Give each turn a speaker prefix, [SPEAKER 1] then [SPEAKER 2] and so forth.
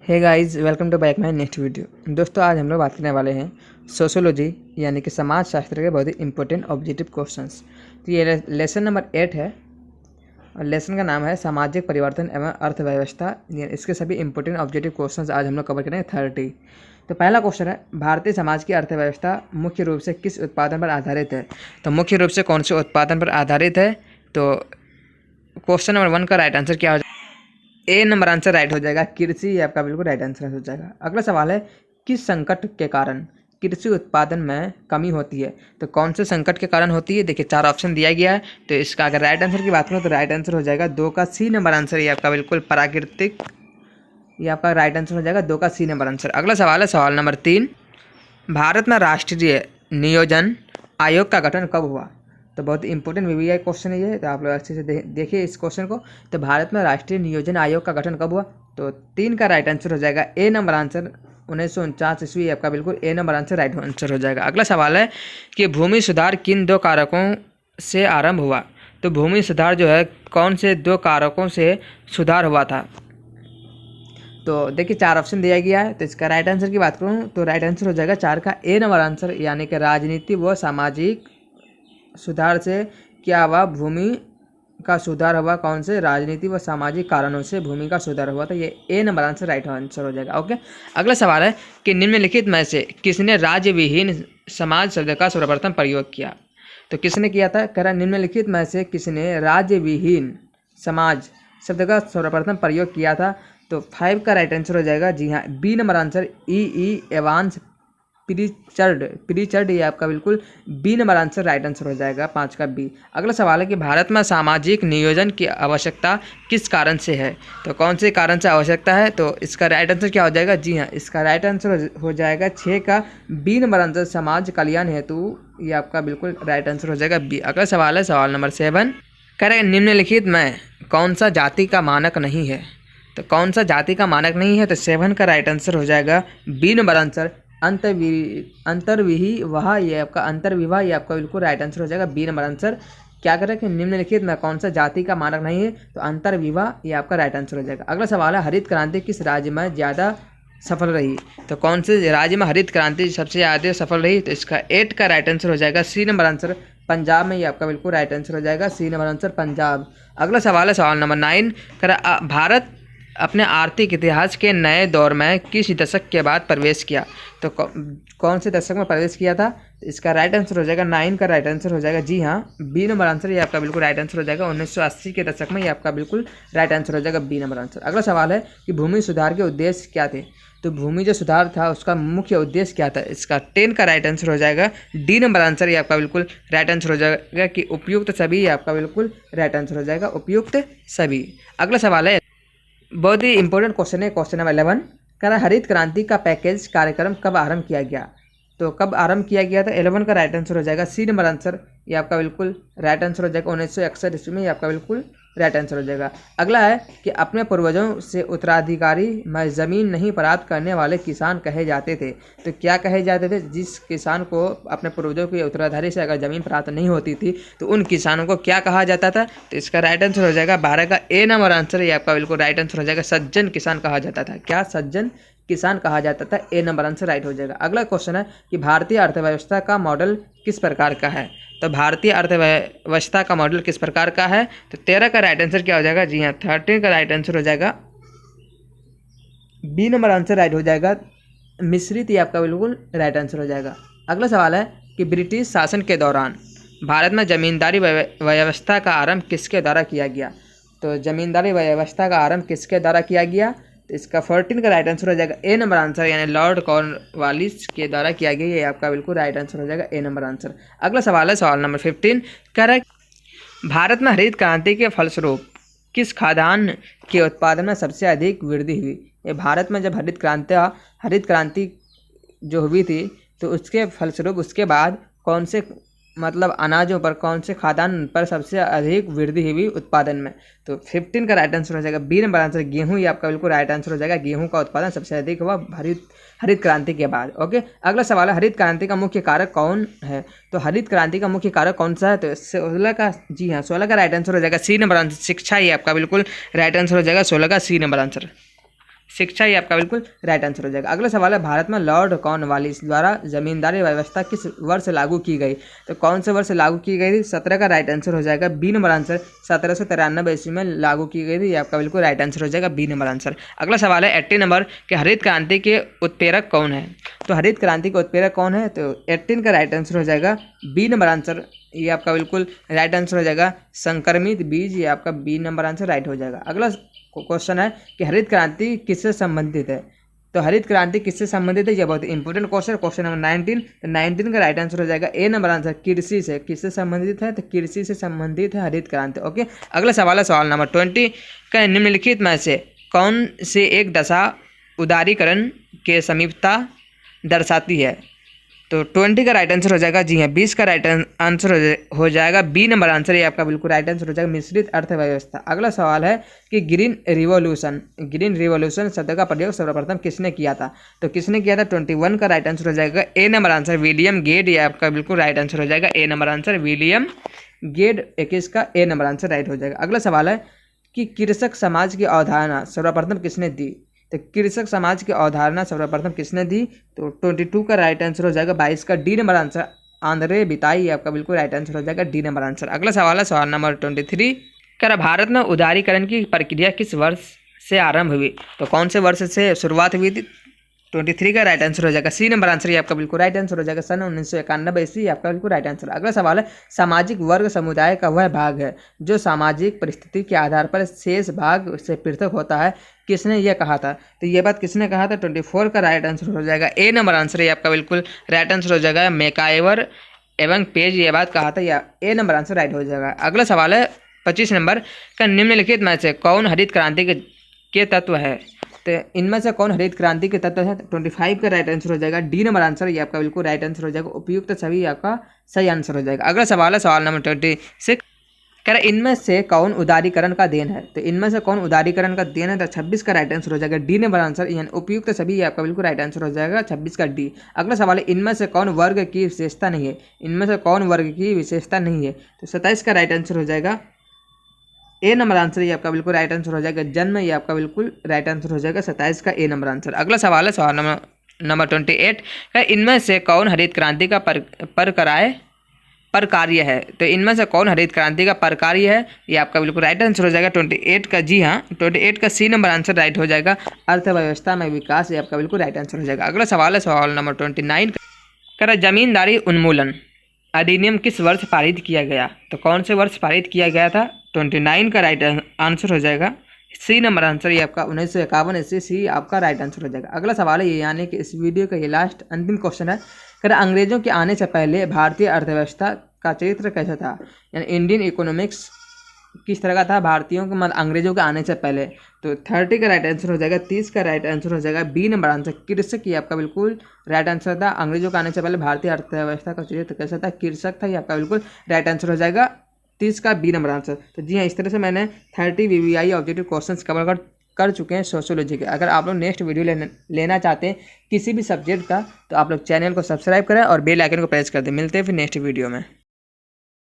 [SPEAKER 1] Hey guys, welcome to back my next video. दोस्तों, आज हम लोग बात करने वाले हैं सोशियोलॉजी यानी कि समाज शास्त्र के बहुत ही इंपॉर्टेंट ऑब्जेक्टिव क्वेश्चंस। तो ये लेसन नंबर 8 है और लेसन का नाम है सामाजिक परिवर्तन एवं अर्थव्यवस्था। इसके सभी इंपॉर्टेंट ऑब्जेक्टिव क्वेश्चंस आज हम लोग कवर करेंगे 30। तो पहला क्वेश्चन है, भारतीय समाज की अर्थव्यवस्था मुख्य रूप से किस उत्पादन पर आधारित है? तो मुख्य रूप से कौन से उत्पादन पर आधारित है? तो क्वेश्चन नंबर 1 का राइट आंसर क्या हो जाएगा? ए नंबर आंसर राइट हो जाएगा, कृषि। ये आपका बिल्कुल राइट आंसर हो जाएगा। अगला सवाल है, किस संकट के कारण कृषि उत्पादन में कमी होती है? तो कौन से संकट के कारण होती है? देखिए, 4 ऑप्शन दिया गया है। तो इसका अगर राइट आंसर की बात करूँ तो राइट आंसर हो जाएगा 2 का सी नंबर आंसर। ये आपका बिल्कुल प्राकृतिक, ये आपका राइट आंसर हो जाएगा 2 का सी नंबर आंसर। अगला सवाल है सवाल नंबर 3, भारत में राष्ट्रीय नियोजन आयोग का गठन कब हुआ? तो बहुत इंपॉर्टेंट वीवीआई क्वेश्चन है ये, तो आप लोग अच्छे से देखिए इस क्वेश्चन को। तो भारत में राष्ट्रीय नियोजन आयोग का गठन कब हुआ? तो 3 का राइट आंसर हो जाएगा ए नंबर आंसर 1949 ईस्वी। आपका बिल्कुल ए नंबर आंसर राइट आंसर हो जाएगा। अगला सवाल है कि भूमि सुधार किन 2 कारकों से आरंभ हुआ? तो भूमि सुधार जो है कौन से 2 कारकों से सुधार हुआ था? तो देखिए 4 ऑप्शन दिया गया है। तो इसका राइट आंसर की बात करूँ तो राइट आंसर हो जाएगा 4 का ए नंबर आंसर, यानी कि राजनीति व सामाजिक सुधार से क्या हुआ? भूमि का सुधार हुआ। कौन से? राजनीति व सामाजिक कारणों से भूमि का सुधार हुआ। तो ये ए नंबर आंसर राइट आंसर हो जाएगा। ओके, अगला सवाल है कि निम्नलिखित में से किसने राज्य विहीन समाज शब्द का सर्वप्रथम प्रयोग किया? तो किसने किया था? कह रहा निम्नलिखित में से किसने राज्य विहीन समाज शब्द का सर्वप्रथम प्रयोग किया था? तो 5 का राइट आंसर हो जाएगा, जी हाँ, बी नंबर आंसर ई एवांस प्रीचर्ड। ये आपका बिल्कुल B number answer right answer हो जाएगा, 5 का बी। अगला सवाल है कि भारत में सामाजिक नियोजन की आवश्यकता किस कारण से है? तो कौन से कारण से आवश्यकता है? तो इसका राइट आंसर क्या हो जाएगा? जी हाँ, इसका राइट आंसर हो जाएगा 6 का बी नंबर आंसर, समाज कल्याण हेतु। ये आपका बिल्कुल राइट आंसर हो जाएगा बी। अगला सवाल है सवाल नंबर 7, कह रहे निम्नलिखित में कौन सा जाति का मानक नहीं है? तो कौन सा जाति का मानक नहीं है? तो 7 का राइट आंसर हो जाएगा बी नंबर आंसर, अंतर्विवाह। ये आपका अंतर्विवाह, ये आपका बिल्कुल राइट आंसर हो जाएगा बी नंबर आंसर। क्या करें कि निम्नलिखित में कौन सा जाति का मानक नहीं है? तो अंतर्विवाह, ये आपका राइट आंसर हो जाएगा। अगला सवाल है, हरित क्रांति किस राज्य में ज़्यादा सफल रही? तो कौन से राज्य में हरित क्रांति सबसे ज़्यादा सफल रही? तो इसका 8 का राइट आंसर हो जाएगा सी नंबर आंसर, पंजाब में। ये आपका बिल्कुल राइट आंसर हो जाएगा सी नंबर आंसर, पंजाब। अगला सवाल है सवाल नंबर 9, भारत अपने आर्थिक इतिहास के नए दौर में किस दशक के बाद प्रवेश किया? तो कौन से दशक में प्रवेश किया था? तो इसका राइट आंसर हो जाएगा 9 का राइट आंसर हो जाएगा, जी हाँ, बी नंबर आंसर। ये आपका बिल्कुल राइट आंसर हो जाएगा 1980 के दशक में। ये आपका बिल्कुल राइट आंसर हो जाएगा बी नंबर आंसर। अगला सवाल है कि भूमि सुधार के उद्देश्य क्या थे? तो भूमि जो सुधार था उसका मुख्य उद्देश्य क्या था? इसका 10 का राइट आंसर हो जाएगा डी नंबर आंसर। ये आपका बिल्कुल राइट आंसर हो जाएगा कि उपयुक्त सभी। ये आपका बिल्कुल राइट आंसर हो जाएगा उपयुक्त सभी। अगला सवाल है, बहुत ही इंपॉर्टेंट क्वेश्चन है, क्वेश्चन नंबर 11, कह रहा हरित क्रांति का पैकेज कार्यक्रम कब आरंभ किया गया? तो कब आरंभ किया गया? तो 11 का राइट आंसर हो जाएगा सी नंबर आंसर। ये आपका बिल्कुल राइट आंसर हो जाएगा 1961 ईस्वी में। ये आपका बिल्कुल राइट आंसर हो जाएगा। अगला है कि अपने पूर्वजों से उत्तराधिकारी में ज़मीन नहीं प्राप्त करने वाले किसान कहे जाते थे। तो क्या कहे जाते थे? जिस किसान को अपने पूर्वजों के उत्तराधिकारी से अगर ज़मीन प्राप्त नहीं होती थी तो उन किसानों को क्या कहा जाता था? तो इसका राइट आंसर हो जाएगा 12 का ए नंबर आंसर। ये आपका बिल्कुल राइट आंसर हो जाएगा, सज्जन किसान कहा जाता था। क्या? सज्जन किसान कहा जाता था। ए नंबर आंसर राइट हो जाएगा। अगला क्वेश्चन है कि भारतीय अर्थव्यवस्था का मॉडल किस प्रकार का है? तो भारतीय अर्थव्यवस्था का मॉडल किस प्रकार का है? तो 13 का राइट आंसर क्या हो जाएगा? जी हाँ, 13 का राइट आंसर हो जाएगा बी नंबर आंसर राइट हो जाएगा, मिश्रित। ये आपका बिल्कुल राइट आंसर हो जाएगा। अगला सवाल है कि ब्रिटिश शासन के दौरान भारत में जमींदारी व्यवस्था का आरंभ किसके द्वारा किया गया? तो जमींदारी व्यवस्था का आरंभ किसके द्वारा किया गया? तो इसका 14 का राइट आंसर हो जाएगा ए नंबर आंसर, यानी लॉर्ड कॉर्नवालिस के द्वारा किया गया। ये आपका बिल्कुल राइट आंसर हो जाएगा ए नंबर आंसर। अगला सवाल है सवाल नंबर 15, करेक्ट भारत में हरित क्रांति के फलस्वरूप किस खाद्यान्न के उत्पादन में सबसे अधिक वृद्धि हुई? ये भारत में जब हरित क्रांति जो हुई थी तो उसके फलस्वरूप उसके बाद कौन से अनाजों पर, कौन से खाद्यान्न पर सबसे अधिक वृद्धि हुई उत्पादन में? तो 15 का राइट आंसर हो जाएगा बी नंबर आंसर, गेहूं। ये आपका बिल्कुल राइट आंसर हो जाएगा, गेहूं का उत्पादन सबसे अधिक हुआ हरित क्रांति के बाद। ओके, अगला सवाल है हरित क्रांति का मुख्य कारक कौन है? तो हरित क्रांति का मुख्य कारक कौन सा है? तो 16 का, जी हाँ, 16 का राइट आंसर हो जाएगा सी नंबर आंसर, शिक्षा। ये आपका बिल्कुल राइट आंसर हो जाएगा 16 का सी नंबर आंसर। शिक्षा ये आपका बिल्कुल राइट आंसर हो जाएगा। अगला सवाल है, भारत में लॉर्ड कॉर्नवालिस द्वारा जमींदारी व्यवस्था किस वर्ष लागू की गई? तो कौन से वर्ष लागू की गई थी? 17 का राइट आंसर हो जाएगा। बी नंबर आंसर 1793 ईस्वी में लागू की गई थी, ये आपका बिल्कुल राइट आंसर हो जाएगा, बी नंबर आंसर। अगला सवाल है 80 नंबर के हरित क्रांति के उत्प्रेरक कौन है? तो हरित क्रांति का उत्प्रेरक कौन है? तो 18 का राइट आंसर हो जाएगा, बी नंबर आंसर, ये आपका बिल्कुल राइट आंसर हो जाएगा, संक्रमित बीज, ये आपका बी नंबर आंसर राइट हो जाएगा। अगला क्वेश्चन है कि हरित क्रांति किससे संबंधित है? तो हरित क्रांति किससे संबंधित है? ये बहुत इंपॉर्टेंट क्वेश्चन, क्वेश्चन नंबर 19। तो 19 का राइट आंसर हो जाएगा ए नंबर आंसर, कृषि से। किससे संबंधित है? तो कृषि से संबंधित है हरित क्रांति। ओके, अगला सवाल है सवाल नंबर 20 का, निम्नलिखित में से कौन से एक दशा उदारीकरण के समीपता दर्शाती है? तो 20 का राइट आंसर हो जाएगा, जी हाँ, 20 का राइट आंसर हो जाएगा, बी नंबर आंसर, ये आपका बिल्कुल राइट आंसर हो जाएगा, मिश्रित अर्थव्यवस्था। अगला सवाल है कि ग्रीन रिवॉल्यूशन शब्द का प्रयोग सर्वप्रथम किसने किया था? तो किसने किया था? 21 का राइट आंसर हो जाएगा, ए नंबर आंसर, विलियम गेट, ये आपका बिल्कुल राइट आंसर हो जाएगा, ए नंबर आंसर, विलियम गेट। 21 का ए नंबर आंसर राइट हो जाएगा। अगला सवाल है कि कृषक समाज की अवधारणा सर्वप्रथम किसने दी? तो कृषक समाज की अवधारणा सर्वप्रथम किसने दी? तो 22 का राइट आंसर हो जाएगा, 22 का डी नंबर आंसर, आंद्रे बिताई, आपका बिल्कुल राइट आंसर हो जाएगा, डी नंबर आंसर। अगला सवाल है सवाल नंबर 23 कर, भारत में उदारीकरण की प्रक्रिया किस वर्ष से आरंभ हुई? तो कौन से वर्ष से शुरुआत हुई थी? 23 का राइट आंसर हो जाएगा, सी नंबर आंसर, ये आपका बिल्कुल राइट आंसर हो जाएगा, सन 1991 ईस्वी, आपका बिल्कुल राइट आंसर। अगला सवाल है, सामाजिक वर्ग समुदाय का वह भाग है जो सामाजिक परिस्थिति के आधार पर शेष भाग से पृथक होता है, किसने यह कहा था? तो ये बात किसने कहा था? 24 का राइट आंसर हो जाएगा, ए नंबर आंसर, ये आपका बिल्कुल राइट आंसर हो जाएगा, मैकाइवर एवं पेज, ये बात कहा था, या ए नंबर आंसर राइट हो जाएगा। अगला सवाल है 25 नंबर का, निम्नलिखित में से कौन हरित क्रांति के तत्व है? तो इनमें से कौन हरित क्रांति के तत्व है? 25 का राइट आंसर हो जाएगा, डी नंबर आंसर, ये आपका बिल्कुल राइट आंसर हो जाएगा, उपयुक्त सभी आपका सही आंसर हो जाएगा। अगला सवाल है सवाल नंबर 26 कह रहा, इनमें से कौन उदारीकरण का देन है? तो इनमें से कौन उदारीकरण का देन है? तो 26 का राइट आंसर हो जाएगा, डी नंबर आंसर, यानी उपयुक्त सभी आपका बिल्कुल राइट आंसर हो जाएगा, 26 का डी। अगला सवाल है, इनमें से कौन वर्ग की विशेषता नहीं है? इनमें से कौन वर्ग की विशेषता नहीं है? तो 27 का राइट आंसर हो जाएगा, ए नंबर आंसर, ये आपका बिल्कुल राइट आंसर हो जाएगा, जन्म, ये आपका बिल्कुल राइट आंसर हो जाएगा, 27 का ए नंबर आंसर। अगला सवाल है सवाल नंबर 28 है, इनमें से कौन हरित क्रांति का परकार्य है? तो इनमें से कौन हरित क्रांति का परकार्य है? ये आपका बिल्कुल राइट आंसर हो जाएगा, 28 का, जी हाँ, 28 का सी नंबर आंसर राइट हो जाएगा, अर्थव्यवस्था में विकास, ये आपका बिल्कुल राइट आंसर हो जाएगा। अगला सवाल है सवाल नंबर 29 का, जमींदारी उन्मूलन अधिनियम किस वर्ष पारित किया गया? तो कौन से वर्ष पारित किया गया था? 29 का राइट आंसर हो जाएगा, सी नंबर आंसर, ये आपका 1951 ईस्वी, सी आपका राइट आंसर हो जाएगा। अगला सवाल है, ये यानी कि इस वीडियो का ये लास्ट अंतिम क्वेश्चन है, कर अंग्रेजों के आने से पहले भारतीय अर्थव्यवस्था का चरित्र कैसा था? यानी इंडियन इकोनॉमिक्स किस तरह का था भारतीयों के मतलब अंग्रेजों के आने से पहले? तो 30 का राइट आंसर हो जाएगा, 30 का राइट आंसर हो जाएगा, बी नंबर आंसर, कृषक, ये आपका बिल्कुल राइट आंसर था। अंग्रेजों के आने से पहले भारतीय अर्थव्यवस्था का चरित्र कैसा था? कृषक था, ये आपका बिल्कुल राइट आंसर हो जाएगा, 30 का बी नंबर आंसर। तो जी हाँ, इस तरह से मैंने 30 VVI ऑब्जेक्टिव क्वेश्चंस कवर कर चुके हैं सोशियोलॉजी के। अगर आप लोग नेक्स्ट वीडियो लेना चाहते हैं किसी भी सब्जेक्ट का, तो आप लोग चैनल को सब्सक्राइब करें और बेल आइकन को प्रेस कर दें। मिलते हैं फिर नेक्स्ट वीडियो में।